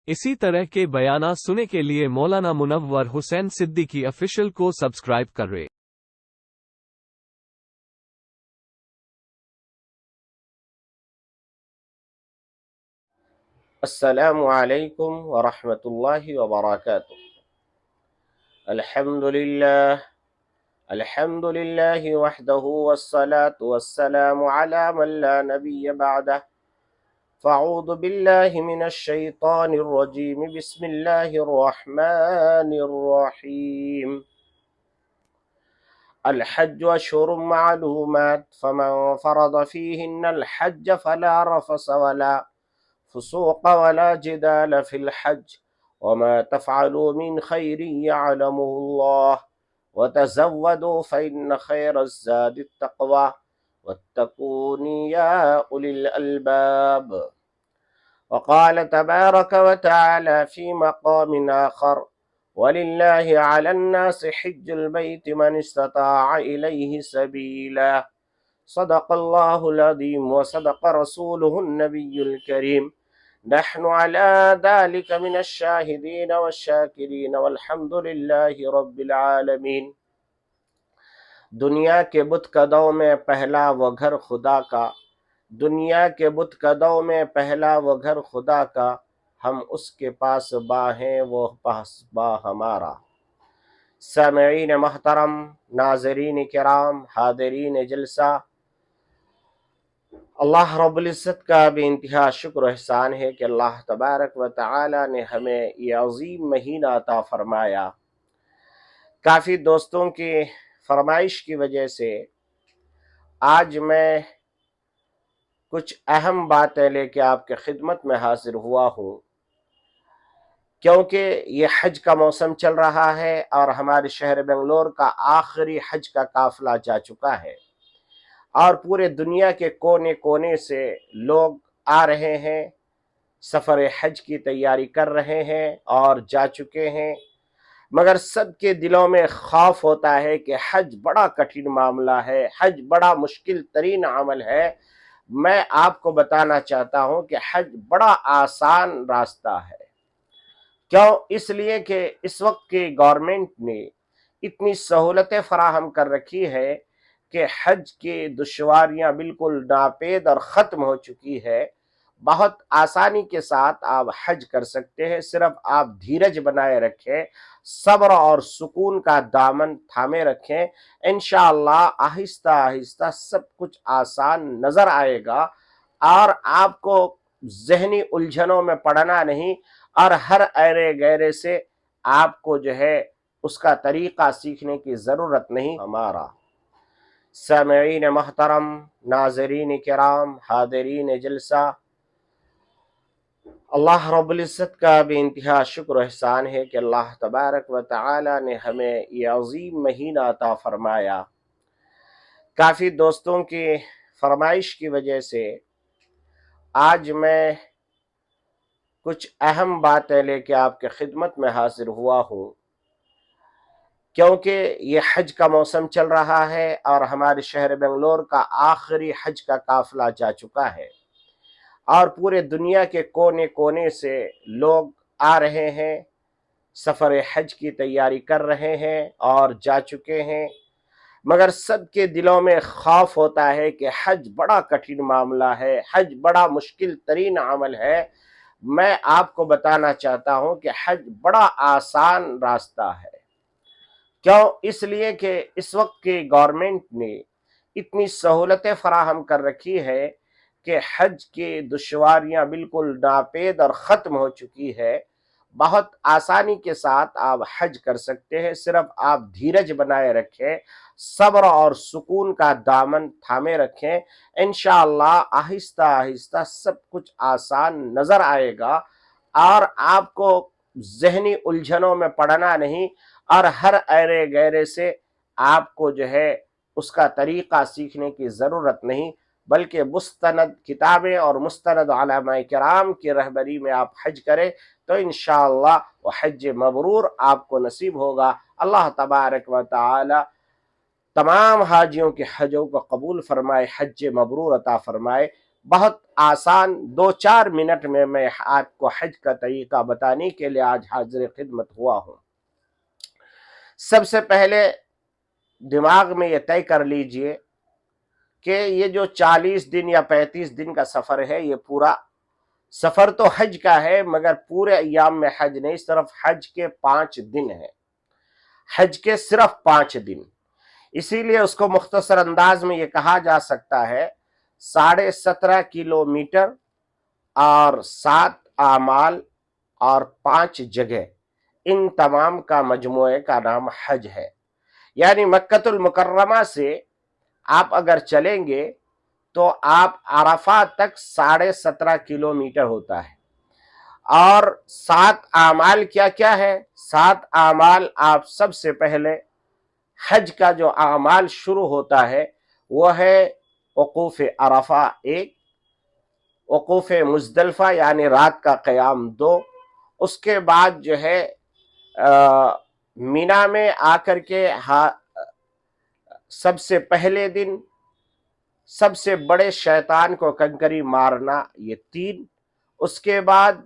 इसी तरह के बयाना सुनने के लिए मौलाना मुनव्वर हुसैन सिद्दीकी ऑफिशियल को सब्सक्राइब करें। अस्सलामु अलैकुम व रहमतुल्लाहि व बरकातुहू। अल्हम्दुलिल्लाहि वहदहु वस्सलातु वस्सलामु अला मन ला नबिय्य बअदह। फ़अऊज़ु बिल्लाहि मिनश शैतानिर रजीम। बिस्मिल्लाहिर रहमानिर रहीम। الحج أشهر معلومات فمن فرض فيهن الحج فلا رفث ولا فسوق ولا جدال في الحج وما تفعلوا من خير يعلمه الله وتزودوا فإن خير الزاد التقوى واتقون يا أولي الألباب. وقال تبارك وتعالى في مقام آخر: ولله على الناس حج البيت من استطاع إليه سبيلا. صدق الله العظيم وصدق رسوله النبي الكريم. نحن على ذلك من الشاهدين والشاكرين والحمد لله رب العالمين. دنیا کے بت قدوں میں پہلا وہ گھر خدا کا، دنیا کے بت قدوں میں پہلا وہ گھر خدا کا، ہم اس کے پاس با ہیں وہ پاس با ہمارا. سامعین محترم، ناظرین کرام، حاضرین جلسہ، اللہ رب العزت کا بے انتہا شکر و احسان ہے کہ اللہ تبارک و تعالی نے ہمیں یہ عظیم مہینہ عطا فرمایا. کافی دوستوں کی فرمائش کی وجہ سے آج میں کچھ اہم باتیں لے کے آپ کے خدمت میں حاضر ہوا ہوں، کیونکہ یہ حج کا موسم چل رہا ہے اور ہمارے شہر بنگلور کا آخری حج کا قافلہ جا چکا ہے اور پورے دنیا کے کونے کونے سے لوگ آ رہے ہیں، سفر حج کی تیاری کر رہے ہیں اور جا چکے ہیں. مگر سب کے دلوں میں خوف ہوتا ہے کہ حج بڑا کٹھن معاملہ ہے، حج بڑا مشکل ترین عمل ہے. میں آپ کو بتانا چاہتا ہوں کہ حج بڑا آسان راستہ ہے. کیوں؟ اس لیے کہ اس وقت کی گورنمنٹ نے اتنی سہولتیں فراہم کر رکھی ہے کہ حج کی دشواریاں بالکل ناپید اور ختم ہو چکی ہے. بہت آسانی کے ساتھ آپ حج کر سکتے ہیں، صرف آپ دھیرج بنائے رکھیں، صبر اور سکون کا دامن تھامے رکھیں. انشاءاللہ آہستہ آہستہ سب کچھ آسان نظر آئے گا اور آپ کو ذہنی الجھنوں میں پڑنا نہیں اور ہر ایرے گیرے سے آپ کو جو ہے اس کا طریقہ سیکھنے کی ضرورت نہیں. ہمارا سامعین محترم، ناظرین کرام، حاضرین جلسہ، اللہ رب العزت کا بے انتہا شکر و احسان ہے کہ اللہ تبارک و تعالی نے ہمیں یہ عظیم مہینہ عطا فرمایا. کافی دوستوں کی فرمائش کی وجہ سے آج میں کچھ اہم باتیں لے کے آپ کے خدمت میں حاضر ہوا ہوں، کیونکہ یہ حج کا موسم چل رہا ہے اور ہمارے شہر بنگلور کا آخری حج کا قافلہ جا چکا ہے اور پورے دنیا کے کونے کونے سے لوگ آ رہے ہیں، سفر حج کی تیاری کر رہے ہیں اور جا چکے ہیں. مگر سب کے دلوں میں خوف ہوتا ہے کہ حج بڑا کٹھن معاملہ ہے، حج بڑا مشکل ترین عمل ہے. میں آپ کو بتانا چاہتا ہوں کہ حج بڑا آسان راستہ ہے. کیوں؟ اس لیے کہ اس وقت کی گورنمنٹ نے اتنی سہولتیں فراہم کر رکھی ہے کہ حج کی دشواریاں بالکل ناپید اور ختم ہو چکی ہے. بہت آسانی کے ساتھ آپ حج کر سکتے ہیں، صرف آپ دھیرج بنائے رکھیں، صبر اور سکون کا دامن تھامے رکھیں. انشاءاللہ آہستہ آہستہ سب کچھ آسان نظر آئے گا اور آپ کو ذہنی الجھنوں میں پڑنا نہیں اور ہر ایرے گیرے سے آپ کو جو ہے اس کا طریقہ سیکھنے کی ضرورت نہیں، بلکہ مستند کتابیں اور مستند علماء کرام کی رہبری میں آپ حج کریں تو انشاءاللہ وہ حج مبرور آپ کو نصیب ہوگا. اللہ تبارک و تعالی تمام حاجیوں کے حجوں کو قبول فرمائے، حج مبرور عطا فرمائے. बहुत आसान 2-4 मिनट में मैं आपको हज का तरीका बताने के लिए आज हाजिर खिदमत हुआ हूँ। सबसे पहले दिमाग में ये तय कर लीजिए कि ये जो 40 दिन या 35 दिन का सफ़र है, ये पूरा सफ़र तो हज का है, मगर पूरे अय्याम में हज नहीं, सिर्फ हज के 5 दिन है, हज के सिर्फ 5 दिन। इसीलिए उसको मुख्तसर अंदाज में ये कहा जा सकता है 17.5 किलोमीटर और 7 आमाल और 5 जगह, इन तमाम का मजमुए का नाम हज है। यानी मक्कतुल मुकर्रमा से आप अगर चलेंगे तो आप अरफा तक 17.5 किलोमीटर होता है। और 7 आमाल क्या क्या है? 7 आमाल, आप सबसे पहले हज का जो आमाल शुरू होता है वो है वक़ूफ़ अरफा 1, वक़ूफ़ मुज़दलिफ़ा यानी रात का क़याम 2, उसके बाद जो है मीना में आकर के सबसे पहले दिन सबसे बड़े शैतान को कंकरी मारना, ये 3। उसके बाद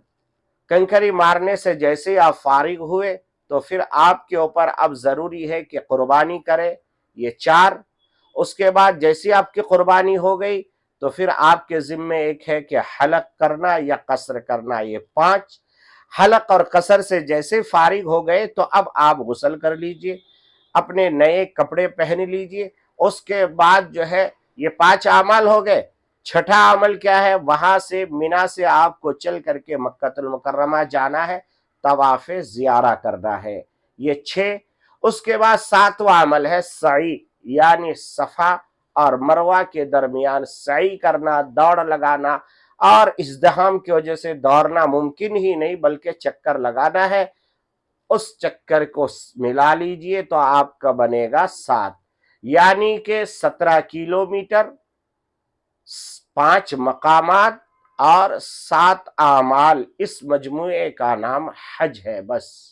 कंकरी मारने से जैसे आप फारिग हुए तो फिर आपके ऊपर अब ज़रूरी है कि कुर्बानी करें, ये 4। उसके बाद जैसे आपकी कुर्बानी हो गई तो फिर आपके ज़िम्मे एक है कि हलक करना या कसर करना, ये 5। हलक और कसर से जैसे फारिग हो गए तो अब आप गुस्ल कर लीजिए, अपने नए कपड़े पहन लीजिए। उसके बाद जो है ये 5 अमाल हो गए। छठा अमल क्या है? वहां से मिना से आपको चल करके मक्कतुल मुकर्रमा जाना है, तवाफ़ ज़ियारा करना है, ये 6। उसके बाद 7वां अमल है सई, यानी सफ़ा और मरवा के दरमियान सई करना, दौड़ लगाना। और इज़्दिहाम की वजह से दौड़ना मुमकिन ही नहीं बल्कि चक्कर लगाना है। उस चक्कर को मिला लीजिए तो आपका बनेगा 7, यानी कि 17 किलोमीटर, 5 मकामात और 7 आमाल, इस मजमुए का नाम हज है। बस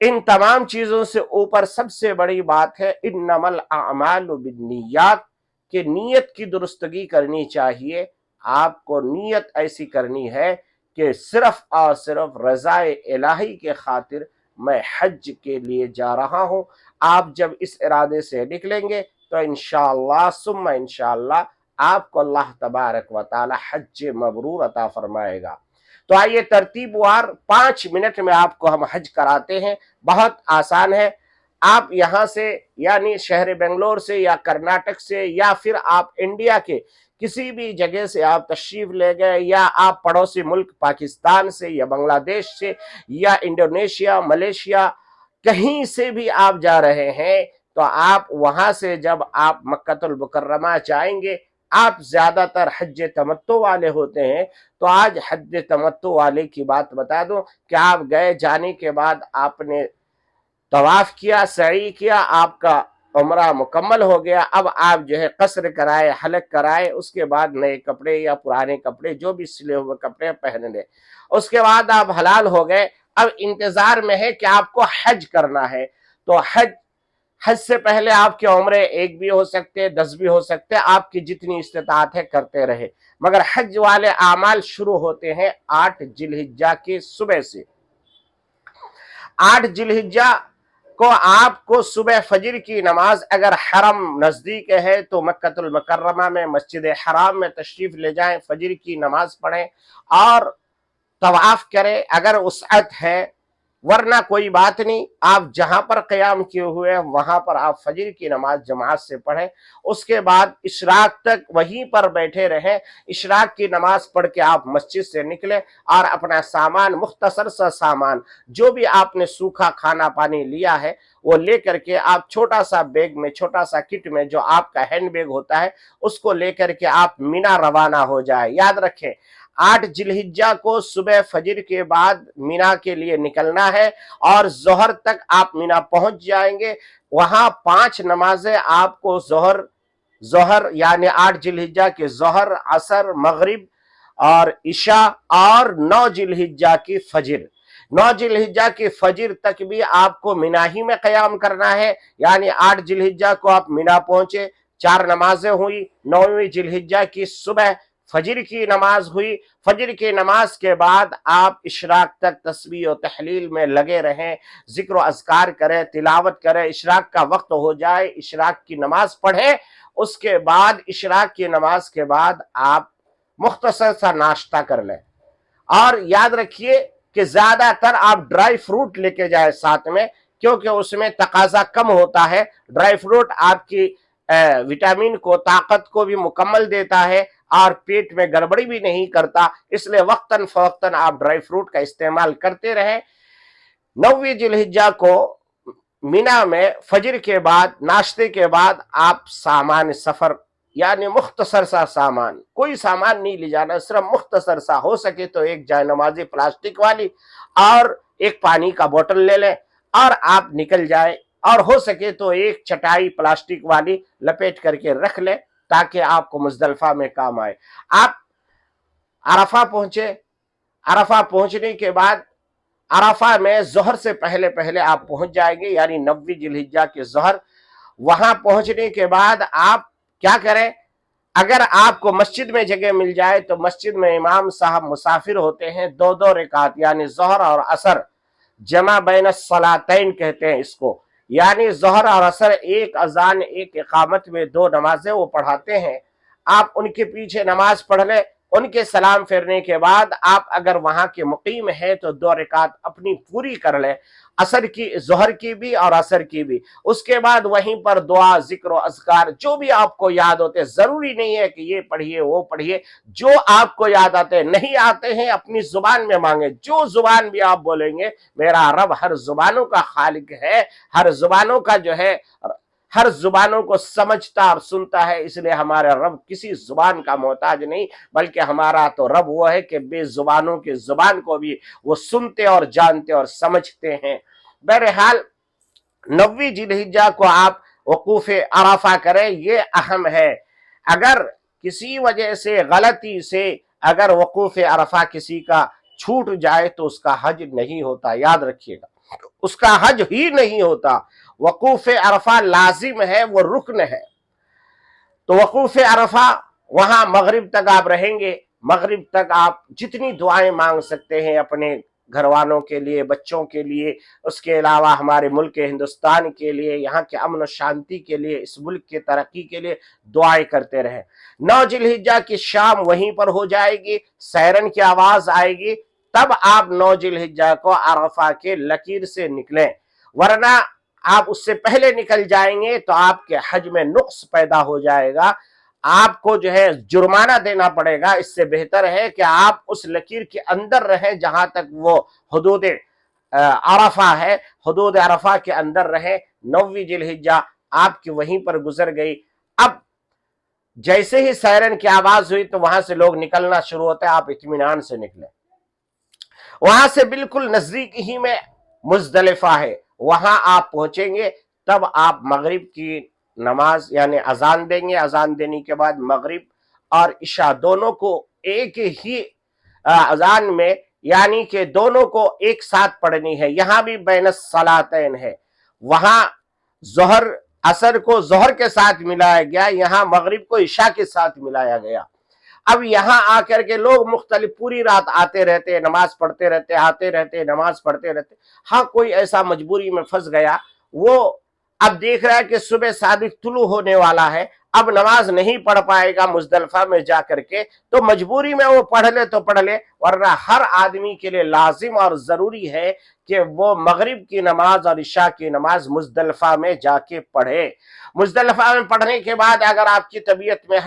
इन तमाम चीजों से ऊपर सबसे बड़ी बात है इन्नमल अमालु बिन्नियात, कि नीयत की दुरुस्तगी करनी चाहिए। आपको नीयत ऐसी करनी है कि सिर्फ और सिर्फ रज़ाए इलाही के खातिर मैं हज के लिए जा रहा हूं। आप जब इस इरादे से निकलेंगे तो इंशाअल्लाह सुम्मा इंशाअल्लाह आपको अल्लाह तबारक व तआला हज मबरूर अता फरमाएगा। तो आइए तरतीबवार 5 मिनट में आपको हम हज कराते हैं। बहुत आसान है। आप यहाँ से यानी शहर बेंगलोर से या कर्नाटक से या फिर आप इंडिया के किसी भी जगह से आप तशरीफ ले गए, या आप पड़ोसी मुल्क पाकिस्तान से या बांग्लादेश से या इंडोनेशिया, मलेशिया, कहीं से भी आप जा रहे हैं, तो आप वहां से जब आप मक्कतुल मुकर्रमा जाएंगे, आप ज्यादातर हज तमत्तु वाले होते हैं, तो आज हज तमत्तु वाले की बात बता दूं कि आप गए, जाने के बाद आपने तवाफ किया, सई किया, आपका उम्रा मुकम्मल हो गया। अब आप जो है कसर कराए, हलक कराए, उसके बाद नए कपड़े या पुराने कपड़े जो भी सिले हुए कपड़े पहन ले। उसके बाद आप हलाल हो गए। अब इंतजार में है कि आपको हज करना है। तो हज से पहले आपके उम्रे 1 भी हो सकते, 10 भी हो सकते, आपकी जितनी इस्तिताअत है करते रहे। मगर हज वाले आमाल शुरू होते हैं 8 जिलहिज्जा की सुबह से। 8 जिलहिज्जा को आपको सुबह फजर की नमाज, अगर हरम नजदीक है तो मक्कतुल मुकर्रमा में मस्जिद हराम में तशरीफ ले जाएं, फजर की नमाज पढ़ें और तवाफ करें अगर वसअत है। वरना कोई बात नहीं, आप जहां पर क़याम किए हुए हैं वहां पर आप फजर की नमाज जमात से पढ़ें। उसके बाद इशराक तक वहीं पर बैठे रहें। इशराक की नमाज पढ़ के आप मस्जिद से निकले और अपना सामान, मुख्तसर सा सामान, जो भी आपने सूखा खाना पानी लिया है वो लेकर के आप छोटा सा बैग में, छोटा सा किट में, जो आपका हैंड बैग होता है, उसको लेकर के आप मीना रवाना हो जाए। याद रखें 8 जिलहिज्जा को सुबह फजर के बाद मीना के लिए निकलना है और जोहर तक आप मीना पहुंच जाएंगे। वहां 5 नमाजें आपको जोहर यानी 8 जिलहिज्जा के जोहर, असर, मगरिब और इशा, और 9 जिलहिज्जा की फजर। 9 जिलहिज्जा की फजर तक भी आपको मीना ही में क़याम करना है। यानी 8 जिलहिज्जा को आप मीना पहुंचे, 4 नमाजें हुई, 9वीं जिलहिज्जा की सुबह फजर की नमाज हुई, फजर की नमाज के बाद आप इशराक तक तस्बीह और तहलील में लगे रहें, जिक्र अज़कार करें, तिलावत करें। इशराक का वक्त हो जाए, इशराक की नमाज पढ़ें। उसके बाद इशराक की नमाज के बाद आप मुख्तसर सा नाश्ता कर लें। और याद रखिए कि ज्यादातर आप ड्राई फ्रूट लेके जाए साथ में, क्योंकि उसमें तकाजा कम होता है। ड्राई फ्रूट आपकी विटामिन को, ताकत को भी मुकम्मल देता है और पेट में गड़बड़ी भी नहीं करता, इसलिए वक्तन फवक्तन आप ड्राई फ्रूट का इस्तेमाल करते रहें। 9वीं जिलहिज्जा को मिना में फजर के बाद, नाश्ते के बाद आप सामान सफर यानी मुख्तसर सा सामान, कोई सामान नहीं ले जाना, सिर्फ मुख्तसर सा, हो सके तो एक जायनमाज़ी प्लास्टिक वाली और एक पानी का बोतल ले लें और आप निकल जाए। और हो सके तो एक चटाई प्लास्टिक वाली लपेट करके रख लें ताकि आपको मुज़दलिफ़ा में काम आए। आप अरफा पहुंचे, अरफा पहुंचने के बाद अरफा में ज़ोहर से पहले पहले आप पहुंच जाएंगे, यानी 9वीं जिलहिज्जा के ज़ोहर। वहां पहुंचने के बाद आप क्या करें, अगर आपको मस्जिद में जगह मिल जाए तो मस्जिद में इमाम साहब मुसाफिर होते हैं, 2-2 रकात यानी ज़ोहर और असर जमा बैन सलातैन कहते हैं इसको, यानी ज़ोहर और असर एक अजान एक इकामत में 2 नमाजें वो पढ़ाते हैं। आप उनके पीछे नमाज पढ़ लें। उनके सलाम फेरने के बाद आप अगर वहां के मुकीम हैं तो 2 रकात अपनी पूरी कर लें, असर की, ज़ोहर की भी और असर की भी। उसके बाद वहीं पर दुआ, जिक्र, अज़कार जो भी आपको याद होते, जरूरी नहीं है कि ये पढ़िए वो पढ़िए, जो आपको याद आते, नहीं आते हैं अपनी जुबान में मांगे, जो जुबान भी आप बोलेंगे। मेरा रब हर जुबानों का खालिक है, हर जुबानों का जो है, हर जुबानों को समझता और सुनता है, इसलिए हमारा रब किसी जुबान का मोहताज नहीं, बल्कि हमारा तो रब वो है कि बेजुबानों की जुबान को भी वो सुनते और जानते और समझते हैं। बहरहाल 9वीं जिलहिज्जा को आप वकूफ अरफा करें, ये अहम है। अगर किसी वजह से, गलती से अगर वकूफ अरफा किसी का छूट जाए तो उसका हज नहीं होता, याद रखिएगा, उसका हज ही नहीं होता। वकूफ अरफा लाजिम है, वो रुकन है। तो वकूफ अरफा वहां मगरिब तक आप रहेंगे। मगरिब तक आप जितनी दुआएं मांग सकते हैं अपने घर वालों के लिए, बच्चों के लिए, उसके अलावा हमारे मुल्क हिंदुस्तान के लिए, यहाँ के अमन और शांति के लिए, इस मुल्क की तरक्की के लिए दुआएं करते रहें। 9 जिलहिज्जा की शाम वहीं पर हो जाएगी, सैरन की आवाज आएगी, तब आप 9 जिलहिज्जा को अरफा के लकीर से निकलें, वरना आप उससे पहले निकल जाएंगे तो आपके हज में नुक्स पैदा हो जाएगा, आपको जो है जुर्माना देना पड़ेगा। इससे बेहतर है कि आप उस लकीर के अंदर रहें जहां तक वो हुदूद अरफा है, हुदूद अरफा के अंदर रहें। 9वीं जिलहिज्जा आपकी वहीं पर गुजर गई। अब जैसे ही सायरन की आवाज हुई तो वहां से लोग निकलना शुरू होते हैं, आप इत्मीनान से निकले। वहां से बिल्कुल नजदीक ही में मुज़दलिफा है, वहां आप पहुंचेंगे, तब आप मगरिब की नमाज यानी अजान देंगे। अजान देने के बाद मगरिब और इशा दोनों को एक ही अजान में, यानी कि दोनों को एक साथ पढ़नी है। यहां भी बैन सलातैन है, वहां ज़ोहर असर को ज़ोहर के साथ मिलाया गया, यहां मगरिब को इशा के साथ मिलाया गया। अब यहां आकर के लोग मुख्तलिफ पूरी रात आते रहते, नमाज पढ़ते रहते, आते रहते, नमाज पढ़ते रहते। हाँ, कोई ऐसा मजबूरी में फंस गया, वो अब देख रहा है कि सुबह सादिक तुलू होने वाला है, अब नमाज नहीं पढ़ पाएगा मुज़दलिफा में जाकर के, तो मजबूरी में वो पढ़ ले तो पढ़ ले, वरना हर आदमी के लिए लाजिम और जरूरी है कि वो मगरिब की नमाज और इशा की नमाज मुज़दलिफा में जाके पढ़े। मुज़दलिफा में पढ़ने के बाद अगर आपकी तबीयत में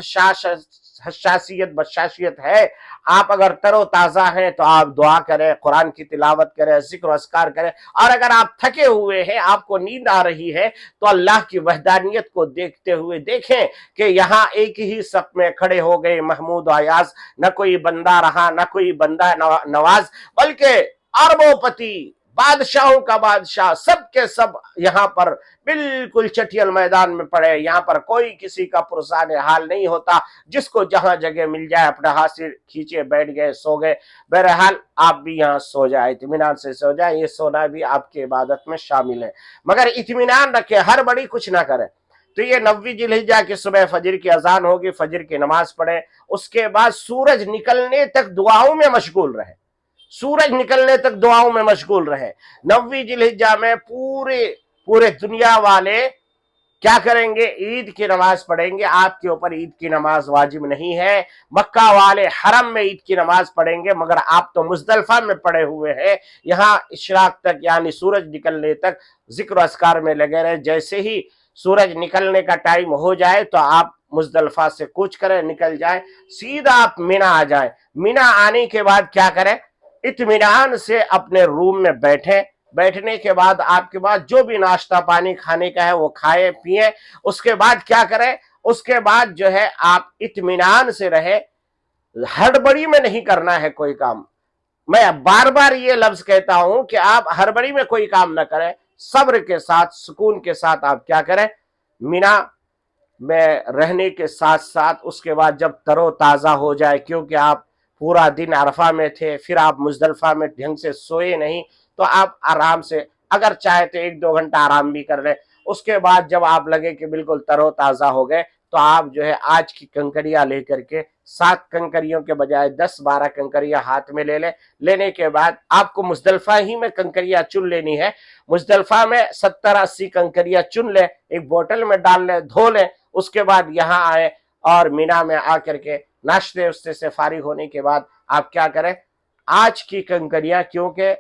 हसासियत बशाशियत है, आप अगर तरोताज़ा हैं तो आप दुआ करें, कुरान की तिलावत करें, जिक्र अस्कार करें। और अगर आप थके हुए हैं, आपको नींद आ रही है, तो अल्लाह की वहदानियत को देखते हुए देखें कि यहाँ एक ही सफ में खड़े हो गए महमूद अयाज, न कोई बंदा रहा न कोई बंदा नवाज, बल्कि अरबोपति, बादशाहों का बादशाह, सबके सब यहाँ पर बिल्कुल चटियल मैदान में पड़े। यहाँ पर कोई किसी का पुरसान हाल नहीं होता, जिसको जहां जगह मिल जाए अपना हाथ से खींचे, बैठ गए, सो गए। बहरहाल आप भी यहाँ सो जाए, इत्मीनान से सो जाए, ये सोना भी आपकी इबादत में शामिल है, मगर इत्मीनान रखें, हर बड़ी कुछ ना करें। تو یہ 9 जिलहिज्जा की सुबह फजर की अजान होगी, फजर की नमाज पढ़े, उसके बाद सूरज निकलने तक दुआओं में मशगूल रहे, सूरज निकलने तक दुआओं में मशगूल रहे। 9 जिलहिज्जा में पूरे दुनिया वाले क्या करेंगे, ईद की नमाज पढ़ेंगे। आपके ऊपर ईद की नमाज वाजिब नहीं है, मक्का वाले हरम में ईद की नमाज पढ़ेंगे, मगर आप तो मुजदलफा में पड़े हुए हैं। यहाँ इशराक तक यानी सूरज निकलने तक जिक्र अस्कार में लगे रहे। जैसे ही सूरज निकलने का टाइम हो जाए तो आप मुजदलफा से कूच करें, निकल जाए, सीधा आप मीना आ जाए। मीना आने के बाद क्या करें, इत्मीनान से अपने रूम में बैठें। बैठने के बाद आपके पास जो भी नाश्ता पानी खाने का है वो खाए पिए। उसके बाद क्या करें, उसके बाद जो है आप इत्मीनान से रहे, हड़बड़ी में नहीं करना है कोई काम। मैं बार बार ये लफ्ज कहता हूं कि आप हड़बड़ी में कोई काम ना करें, सब्र के साथ सुकून के साथ आप क्या करें, मीना में रहने के साथ साथ उसके बाद जब तरो ताज़ा हो जाए, क्योंकि आप पूरा दिन अरफा में थे, फिर आप मुजदलफा में ढंग से सोए नहीं, तो आप आराम से अगर चाहे तो 1-2 घंटा आराम भी कर लें। उसके बाद जब आप लगे कि बिल्कुल तरो ताज़ा हो गए, तो आप जो है आज की कंकरियां लेकर के 7 कंकरियों के बजाय 10-12 कंकरियां हाथ में ले लें। लेने के बाद आपको मुजदलफा ही में कंकरियां चुन लेनी है। मुजदलफा में 70-80 कंकरियां चुन लें, एक बोतल में डाल लें, धो लें। उसके बाद यहाँ आए और मीना में आकर के नाश्ते उस्ते से फारिग होने के बाद आप क्या करें, आज की कंकरियां, क्योंकि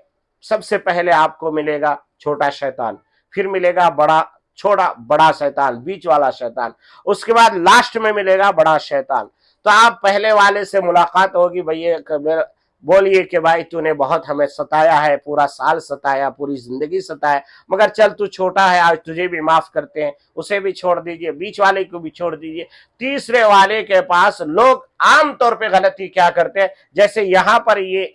सबसे पहले आपको मिलेगा छोटा शैतान, फिर मिलेगा बड़ा शैतान, बीच वाला शैतान, उसके बाद लास्ट में मिलेगा बड़ा शैतान। तो आप पहले वाले से मुलाकात होगी, भैया बोलिए कि भाई तूने बहुत हमें सताया है, पूरा साल सताया, पूरी जिंदगी सताया, मगर चल तू छोटा है, आज तुझे भी माफ करते हैं, उसे भी छोड़ दीजिए, बीच वाले को भी छोड़ दीजिए। तीसरे वाले के पास लोग आमतौर पे गलती क्या करते हैं, जैसे यहाँ पर ये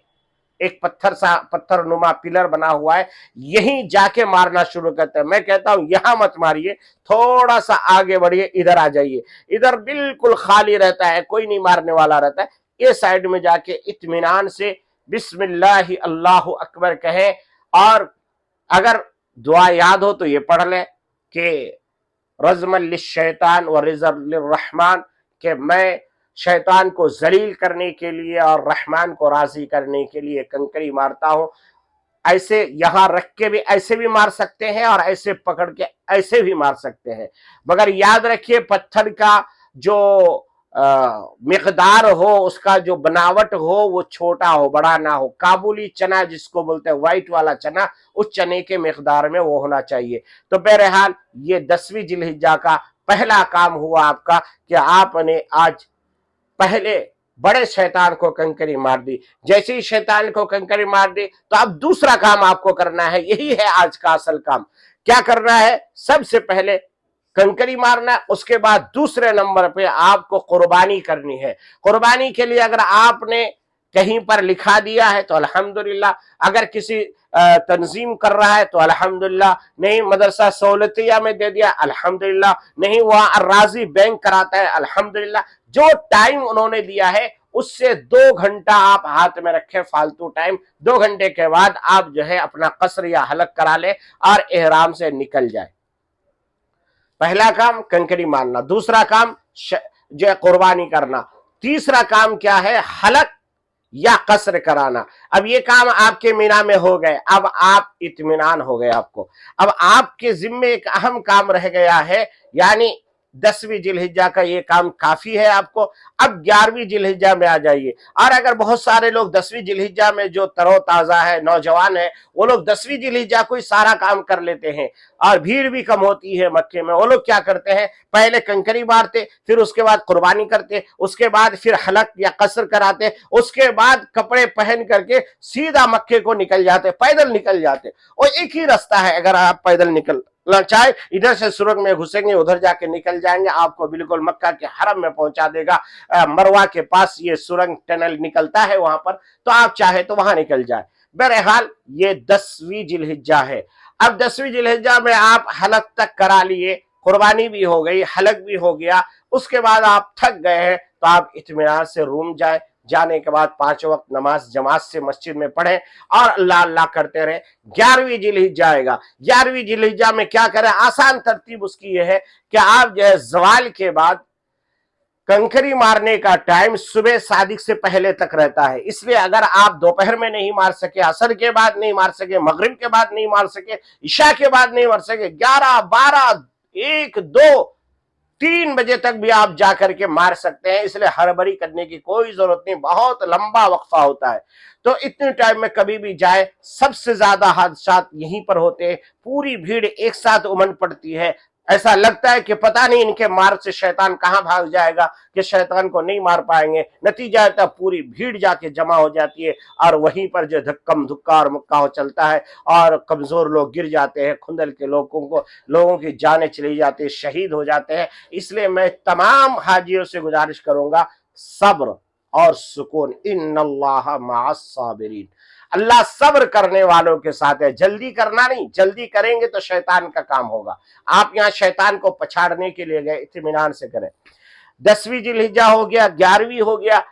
एक पत्थर नुमा पिलर बना हुआ है, यहीं जाके मारना शुरू करते हैं। मैं कहता हूं यहां मत मारिए, थोड़ा सा आगे बढ़िए, इधर आ जाइए, इधर बिल्कुल खाली रहता है, कोई नहीं मारने वाला रहता है। ये साइड में जाके इत्मीनान से बिस्मिल्लाह अल्लाहु अकबर कहें, और अगर दुआ याद हो तो ये पढ़ लें कि रज़मल लिश्शैतान व रिज़ल लिर्रहमान, कि मैं शैतान को जलील करने के लिए और रहमान को राजी करने के लिए कंकरी मारता हूं। ऐसे यहां रख के भी ऐसे भी मार सकते हैं और ऐसे पकड़ के ऐसे भी मार सकते हैं, मगर याद रखिए पत्थर का जो मिकदार हो, उसका जो बनावट हो वो छोटा हो, बड़ा ना हो। काबुली चना जिसको बोलते हैं, व्हाइट वाला चना, उस चने के मिकदार में वो होना चाहिए। तो बहरहाल ये 10वीं जिलहिज्जा का पहला काम हुआ आपका कि आपने आज पहले बड़े शैतान को कंकरी मार दी। जैसे ही शैतान को कंकरी मार दी तो अब दूसरा काम आपको करना है, यही है आज का असल काम। क्या करना है, सबसे पहले कंकरी मारना, उसके बाद दूसरे नंबर पे आपको कुर्बानी करनी है। कुर्बानी के लिए अगर आपने कहीं पर लिखा दिया है तो अल्हम्दुलिल्लाह, अगर किसी तंजीम कर रहा है तो अल्हम्दुलिल्लाह, नहीं मदरसा सहूलतिया में दे दिया अल्हम्दुलिल्लाह, नहीं वहां राजी बैंक कराता है अल्हम्दुलिल्लाह। जो टाइम उन्होंने दिया है उससे 2 घंटा आप हाथ में रखें, फालतू टाइम। 2 घंटे के बाद आप जो है अपना कसर या हलक करा ले और एहराम से निकल जाए। पहला काम कंकरी मारना, दूसरा काम जो है कुर्बानी करना, तीसरा काम क्या है, हलक या कसर कराना। अब ये काम आपके मीना में हो गए, अब आप इत्मीनान हो गए आपको। अब आपके जिम्मे एक अहम काम रह गया है, यानी 10वीं जिलहिज्जा का ये काम काफी है आपको। अब 11वीं जिलहिज्जा में आ जाइए। और अगर बहुत सारे लोग 10वीं जिलहिज्जा में जो तरोताजा है, नौजवान है, वो लोग 10वीं जिलहिज्जा को ही सारा काम कर लेते हैं और भीड़ भी कम होती है मक्के में। वो लोग क्या करते हैं, पहले कंकरी मारते, फिर उसके बाद कुर्बानी करते, उसके बाद फिर हलक या कसर कराते, उसके बाद कपड़े पहन करके सीधा मक्के को निकल जाते, पैदल निकल जाते। और एक ही रास्ता है, अगर आप पैदल निकल चाहे इधर से सुरंग में घुसेंगे, उधर जाके निकल जाएंगे, आपको बिल्कुल मक्का के हरम में पहुंचा देगा। मरवा के पास ये सुरंग टनल निकलता है वहां पर, तो आप चाहे तो वहां निकल जाए। बहरहाल ये 10वीं जिलहिज्जा है। अब 10वीं जिलहिज्जा में आप हलक तक करा लिए, कुर्बानी भी हो गई, हलक भी हो गया, उसके बाद आप थक गए हैं तो आप इत्मीनान से रूम जाए। जाने के बाद 5 वक्त नमाज जमात से मस्जिद में पढ़ें और अल्लाह अल्लाह करते रहे। 11वीं जिलहिज्जा आएगा। 11वीं जिलहिज्जा में क्या करें, आसान तरतीब उसकी यह है कि आप जो है ज़वाल के बाद कंकरी मारने का टाइम सुबह सादिक से पहले तक रहता है, इसलिए अगर आप दोपहर में नहीं मार सके, असर के बाद नहीं मार सके, मगरिब के बाद नहीं मार सके, इशा के बाद नहीं मार सके, 11, 12, 1, 2, 3 बजे तक भी आप जाकर के मार सकते हैं। इसलिए हड़बड़ी करने की कोई जरूरत नहीं, बहुत लंबा वक्फा होता है। तो इतने टाइम में कभी भी जाए, सबसे ज्यादा हादसा यहीं पर होते हैं, पूरी भीड़ एक साथ उमड़ पड़ती है। ऐसा लगता है कि पता नहीं इनके मार से शैतान कहां भाग जाएगा कि शैतान को नहीं मार पाएंगे। नतीजा है तब पूरी भीड़ जाके जमा हो जाती है और वहीं पर जो धक्कम धुक्का और मुक्का चलता है और कमजोर लोग गिर जाते हैं, खुंदल के लोगों की जानें चली जाती है, शहीद हो जाते हैं। इसलिए मैं तमाम हाजियों से गुजारिश करूंगा, सब्र और सुकून, इन्नल्लाह मअस साबिरीन, अल्लाह सब्र करने वालों के साथ है। जल्दी करना नहीं, जल्दी करेंगे तो शैतान का काम होगा। आप यहाँ शैतान को पछाड़ने के लिए गए, इत्मीनान से करें। 10वीं जिलहिज्जा हो गया, 11वीं हो गया।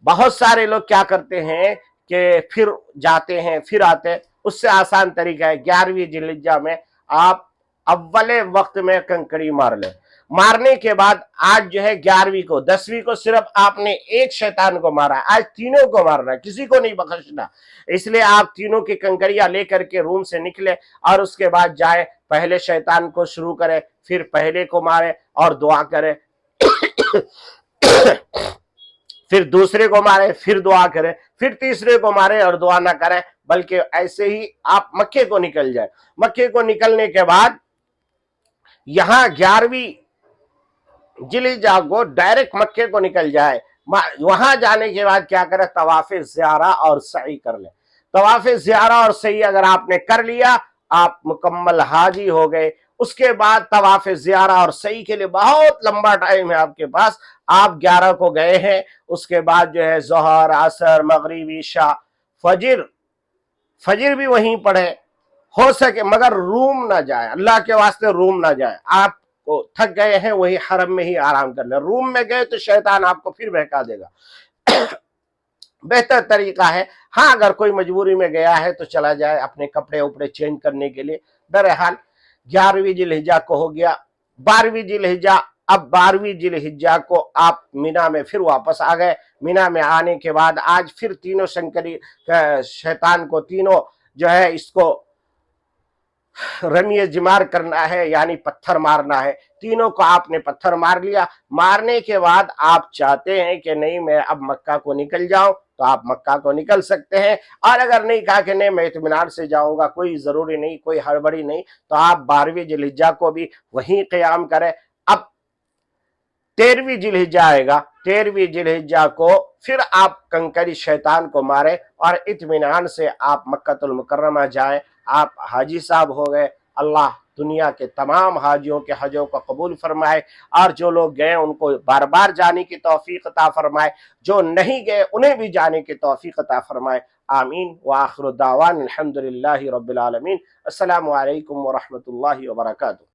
बहुत सारे लोग क्या करते हैं कि फिर जाते हैं फिर आते हैं, उससे आसान तरीका है 11वीं जिलहिज्जा में आप अव्वले वक्त में कंकड़ी मार ले। मारने के बाद आज जो है 11वीं को, 10वीं को सिर्फ आपने एक शैतान को मारा है, आज तीनों को मारना है, किसी को नहीं बख्शना। इसलिए आप तीनों की कंकड़ियां लेकर के रूम से निकले और उसके बाद जाए, पहले शैतान को शुरू करे, फिर पहले को मारे और दुआ करे, फिर दूसरे को मारे, फिर दुआ करे, फिर तीसरे को मारे और दुआ ना करें, बल्कि ऐसे ही आप मक्के को निकल जाए। मक्के को निकलने के बाद यहां 11वीं जिलहिज्जा को डायरेक्ट मक्के को निकल जाए। वहां जाने के बाद क्या करे, तवाफ़े ज़ियारा और सई कर ले। तवाफ़े ज़ियारा और सई अगर आपने कर लिया, आप मुकम्मल हाजी हो गए। उसके बाद तवाफ़े ज़ियारा और सई के लिए बहुत लंबा टाइम है आपके पास। आप 11 को गए हैं, उसके बाद जो है ज़ोहर, असर, मगरिब, ईशा, फजर भी वहीं पढ़े, हो सके मगर रूम ना जाए, अल्लाह के वास्ते रूम ना जाए। आप थक गए हैं, वही हरम में ही आराम कर ले। रूम में गए तो शैतान आपको फिर बहका देगा। बेहतर तरीका है, हाँ अगर कोई मजबूरी में गया है तो चला जाए अपने कपड़े उपड़े चेंज करने के लिए। बहरहाल 11वीं जिलहिज्जा को हो गया। 12वीं जिलहिज्जा, अब 12वीं जिलहिज्जा को आप मीना में फिर वापस आ गए। मीना में आने के बाद आज फिर तीनों शैतान को, तीनों जो है इसको रमिय जिमार करना है, यानी पत्थर मारना है। तीनों को आपने पत्थर मार लिया। मारने के बाद आप चाहते हैं कि नहीं मैं अब मक्का को निकल जाऊं, तो आप मक्का को निकल सकते हैं। और अगर नहीं कहा कि नहीं मैं इत्मीनान से जाऊंगा, कोई जरूरी नहीं, कोई हड़बड़ी नहीं, तो आप 12वीं जिलहिज्जा को भी वहीं क़याम करें। अब 13वीं जिलहिज्जा आएगा। 13वीं जिलहिज्जा को फिर आप कंकरी शैतान को मारे और इत्मीनान से आप मक्कातुल मुकर्रमा जाएं। आप हाजी साहब हो गए। अल्लाह दुनिया के तमाम हाजियों के हजों को कबूल फरमाए और जो लोग गए उनको बार बार जाने की तौफीक अता फरमाए, जो नहीं गए उन्हें भी जाने की तौफीक अता फरमाए। आमीन व आखिरु दावाना अल्हम्दुलिल्लाहि रब्बिल आलमीन। अस्सलामु अलैकुम व रहमतुल्लाहि व बरकातुहू।